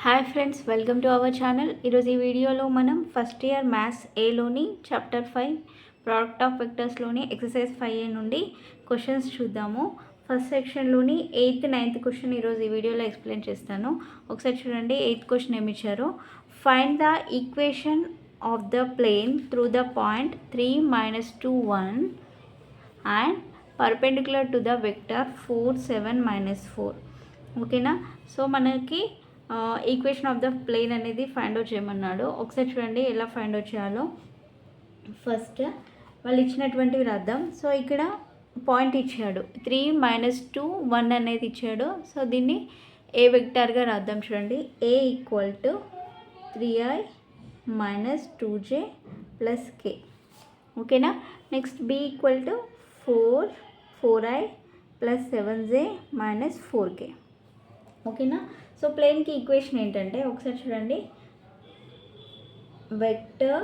Hi friends, welcome to our channel. ఈరోజు ఈ వీడియోలో మనం ఫస్ట్ ఇయర్ మ్యాథ్స్ ఏలోని చాప్టర్ 5 ప్రోడక్ట్ ఆఫ్ వెక్టర్స్లోని ఎక్సర్సైజ్ 5A నుండి క్వశ్చన్స్ చూద్దాము. ఫస్ట్ సెక్షన్లోని 8th 9th క్వశ్చన్ ఈరోజు ఈ వీడియోలో ఎక్స్ప్లెయిన్ చేస్తాను. ఒకసారి చూడండి. 8th క్వశ్చన్ ఏమి ఇచ్చారు. Find the equation of the plane through the point 3 - 2 1 and perpendicular to the vector 4 7 -4. ఓకేనా. సో మనకి ఈక్వేషన్ ఆఫ్ ద ప్లేన్ అనేది ఫైండ్ అవుట్ చేయమన్నాడు. ఒకసారి చూడండి ఎలా ఫైండ్ అవుట్ చేయాలో. ఫస్ట్ వాళ్ళు ఇచ్చినటువంటివి రాద్దాం. సో ఇక్కడ పాయింట్ ఇచ్చాడు 3 - 2 1 అనేది ఇచ్చాడు. సో దీన్ని ఏ వెక్టార్గా రాద్దాం. చూడండి. A = 3i - 2j + k. ఓకేనా. Next B = 4i + 7j - 4k. ఓకేనా. సో ప్లేన్కి ఈక్వేషన్ ఏంటంటే ఒకసారి చూడండి. Vector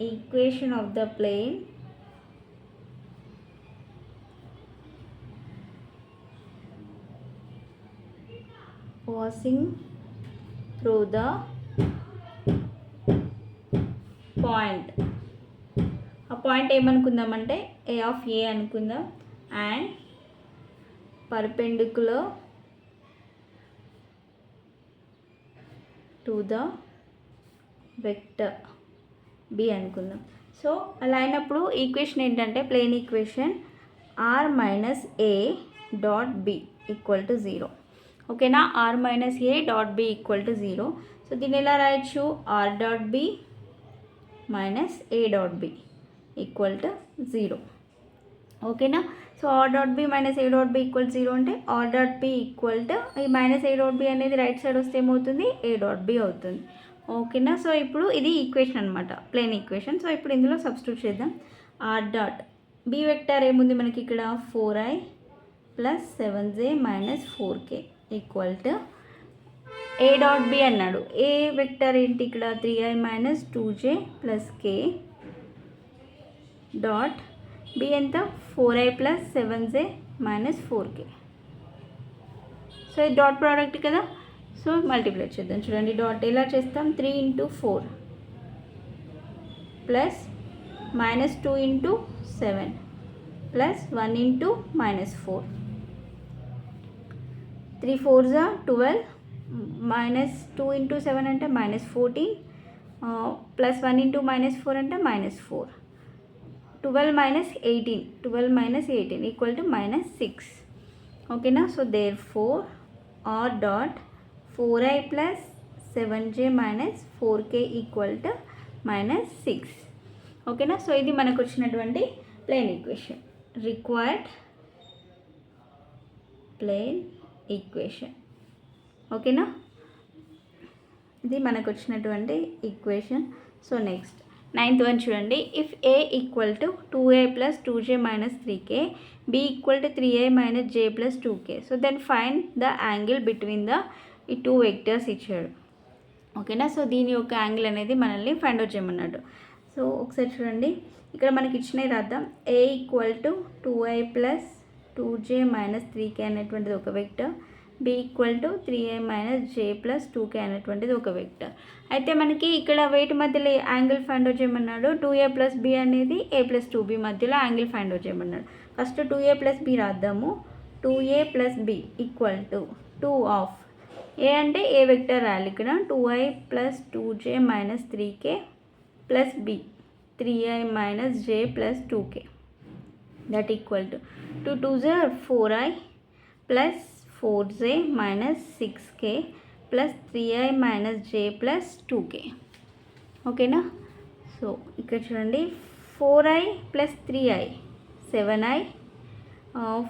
equation of the plane passing through the point. ఆ పాయింట్ ఏమనుకుందామంటే A అనుకుందాం. And perpendicular to the vector B అనుకుందాం. సో అలా అయినప్పుడు ఈక్వేషన్ ఏంటంటే plane equation r - a dot b = 0. ఓకేనా. r - a dot b = 0. So దీన్ని ఎలా రాయొచ్చు. r dot b - a dot b = 0. ఓకేనా. So r dot b - a dot b = 0 అంటే r డాట్ b ఈ -a డాట్ b అనేది right side వస్తే ఏమవుతుంది. a డాట్ b అవుతుంది. ఓకేనా. సో ఇప్పుడు ఇది ఈక్వేషన్ అనమాట, ప్లేన్ ఈక్వేషన్. సో ఇప్పుడు ఇందులో సబ్స్టిట్యూట్ చేద్దాం. r డాట్ b వెక్టర్ ఏముంది మనకి ఇక్కడ 4i + 7j - 4k = a dot b అన్నాడు. ఏ వెక్టర్ ఏంటి ఇక్కడ 3i - 2j + k dot b ఎంత 4i + 7j - 4k. సో ఇది డాట్ ప్రోడక్ట్ కదా. సో మల్టిప్లై చేద్దాం. చూడండి. డాట్ ఎలా చేస్తాం. 3 × 4 ప్లస్ -2 × 7 ప్లస్ 1 × -4. 3 4s are 12 -2 × 7 అంటే -14 ప్లస్ 1 × -4 అంటే -4. 12 - 18 = -6. ఓకేనా. So therefore r dot 4i + 7j - 4k = -6. ఓకేనా. సో ఇది మనకు వచ్చినటువంటి plane equation, required plane equation. ఓకేనా. ఇది మనకు వచ్చినటువంటి equation. So next 9th one చూడండి. If a = 2a + 2j - 3k, b = 3i - j + 2k. So then find the angle between the ఈ టూ వెక్టర్స్ ఇచ్చాడు. ఓకేనా. సో దీని యొక్క యాంగిల్ అనేది మనల్ని ఫైండ్ అవుట్ చేయమన్నాడు. సో ఒకసారి చూడండి. ఇక్కడ మనకి ఇచ్చినవి రాద్దాం. a = 2i + 2j - 3k అనేటువంటిది ఒక vector. b = 3i - j + 2k అనేటువంటిది ఒక వెక్టర్. అయితే మనకి ఇక్కడ వెయిట్ మధ్యలో యాంగిల్ ఫైండ్ అవుట్ చేయమన్నాడు. 2a + b అనేది a + 2b మధ్యలో యాంగిల్ ఫైండ్ అవుట్ చేయమన్నాడు. First 2a + b రాద్దాము. 2a + b = 2 of a అంటే ఏ వెక్టర్ రాయాలి ఇక్కడ. 2i + 2j - 3k plus b 3i - j + 2k that = 2 2s are 4i plus 4j - 6k plus 3i - j + 2k. ఓకేనా. So ఇక్కడ చూడండి. 4i + 3i 7i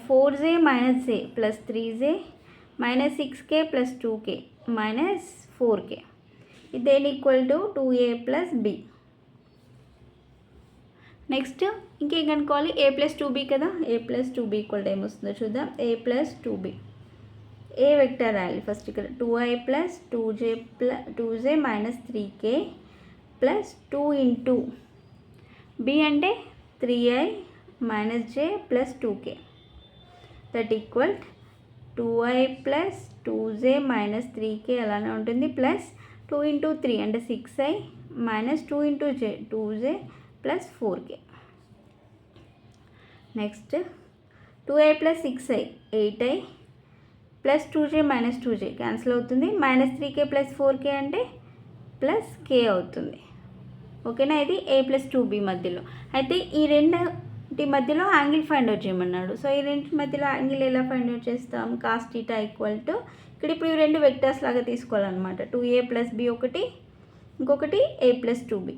4j - j plus 3j - 6k + 2k - 4k. ఇది దేని = 2a + b. Next ఇంకేం కనుక్కోవాలి. a + 2b కదా. a + 2b = ఏమొస్తుందో చూద్దాం. a + 2b A vector రాయాలి ఫస్ట్ ఇక్కడ. 2i + 2j - 3k plus 2 × b అంటే 3i - j + 2k that = 2i plus 2j minus 3k అలానే ఉంటుంది, ప్లస్ 2 ఇంటూ 3 అంటే 6i minus 2 into j 2j plus 4k. Next 2i plus 6i 8i plus 2j minus 2j cancel అవుతుంది, minus 3k plus 4k అంటే plus k అవుతుంది. ఓకేనా, ఇది a plus 2b మధ్యలో. అయితే ఈ రెండింటి మధ్యలో యాంగిల్ ఫైండ్ అవుట్ చేయమన్నాడు. సో ఈ రెండింటి మధ్యలో యాంగిల్ ఎలా ఫైండ్ అవుట్ చేస్తాం? కాస్ థీటా ఈక్వల్ టు ఇక్కడ ఇప్పుడు ఈ రెండు వెక్టర్స్ లాగా తీసుకోవాలన్నమాట. 2a ప్లస్ b ఒకటి, ఇంకొకటి a ప్లస్ 2b.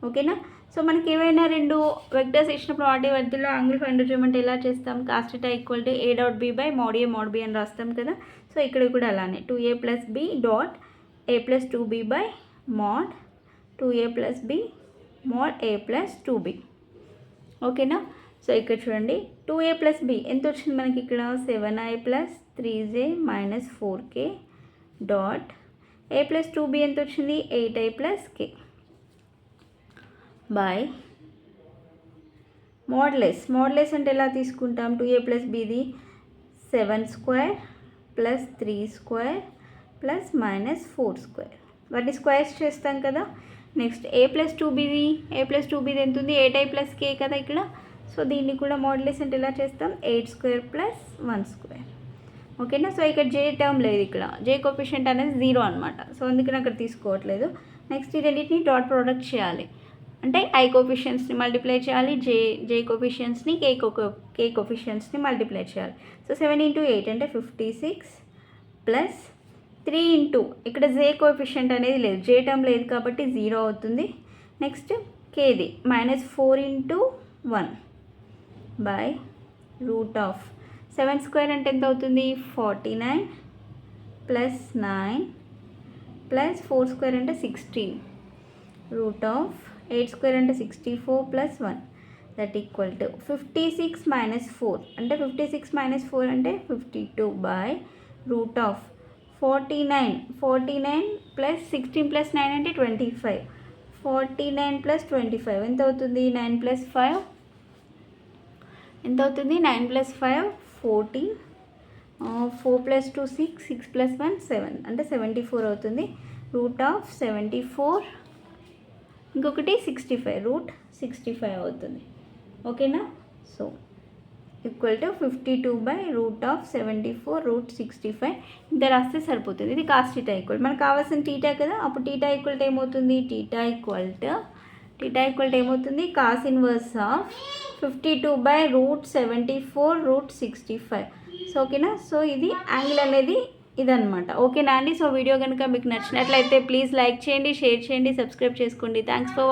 ఓకేనా, సో మనకి ఏవైనా రెండు వెక్టర్స్ ఇచ్చినప్పుడు వాటి మధ్యలో యాంగిల్ ఫైండ్ అవుట్ చేయమంటే ఎలా చేస్తాం? Cos theta equal to a dot b by mod a mode b అని రాస్తాం కదా. సో ఇక్కడ కూడా అలానే 2a plus b dot a plus 2b by mod 2a plus b mode a plus 2b. ఓకేనా, సో ఇక్కడ చూడండి 2a ప్లస్ b ఎంత వచ్చింది మనకి ఇక్కడ? 7i plus 3j minus 4k dot a plus 2b ఎంత వచ్చింది? 8i plus k by modulus. Modulus అంటే ఎలా తీసుకుంటాం? 2a ప్లస్ bది 7 square plus 3 square plus minus 4 square, వాటిని స్క్వేర్స్ చేస్తాం కదా. నెక్స్ట్ a ప్లస్ 2bది, a ప్లస్ 2bది ఎంత ఉంది? 8i ప్లస్ k కదా ఇక్కడ. సో దీన్ని కూడా మోడ్లెస్ అంటే ఎలా చేస్తాం? 8 స్క్వేర్ ప్లస్ 1 స్క్వేర్. ఓకేనా, సో ఇక్కడ j టర్మ్ లేదు, ఇక్కడ j కోఎఫిషియంట్ అనేది 0 అనమాట. సో అందుకని అక్కడ తీసుకోవట్లేదు. నెక్స్ట్ ఈ రెండింటిని డాట్ ప్రోడక్ట్ చేయాలి అంటే i కోఎఫిషియంట్స్ని మల్టిప్లై చేయాలి, j కోఎఫిషియంట్స్ని k కోఎఫిషియంట్స్ని మల్టిప్లై చేయాలి. సో 7 ఇంటూ 8 అంటే 56 ప్లస్ 3 ఇంటూ ఇక్కడ j కోఎఫిషియంట్ అనేది లేదు, j టర్మ్ లేదు కాబట్టి 0 అవుతుంది. నెక్స్ట్ kది minus 4 into 1 by root of 7 square అంటే ఎంత అవుతుంది? 49 ప్లస్ 9 ప్లస్ 4 స్క్వేర్ అంటే 16 రూట్ ఆఫ్ 8 స్క్వేర్ అంటే 64 plus 1 that equal to 56 minus 4 అంటే 56 మైనస్ 4 అంటే 52 by root of 49 plus 16 plus 9 అంటే 25, 49 ప్లస్ 25 ఎంత అవుతుంది? 9 ప్లస్ 5 ఎంత అవుతుంది? 9 ప్లస్ 5 14, 4 ప్లస్ 2 6, 6 ప్లస్ 1 7 అంటే 74 అవుతుంది. రూట్ ఆఫ్ 74 ఇంకొకటి 65 రూట్ 65 అవుతుంది. ఓకేనా, so equal to 52 by root of 74 root 65 ఇంత రాస్తే సరిపోతుంది. ఇది కాస్ థీటా ఈక్వల్, మనకు కావాల్సిన టీటా కదా. అప్పుడు టీటా ఈక్వల్ టు ఏమవుతుంది? టీటా ఈక్వల్ టు ఏమవుతుంది? Cos inverse of 52 by root 74 root 65. So ఓకేనా, సో ఇది యాంగిల్ అనేది ఇదనమాట. ఓకేనా అండి. సో వీడియో కనుక మీకు నచ్చినట్లయితే ప్లీజ్ లైక్ చేయండి, షేర్ చేయండి, సబ్స్క్రైబ్ చేసుకోండి. Thanks for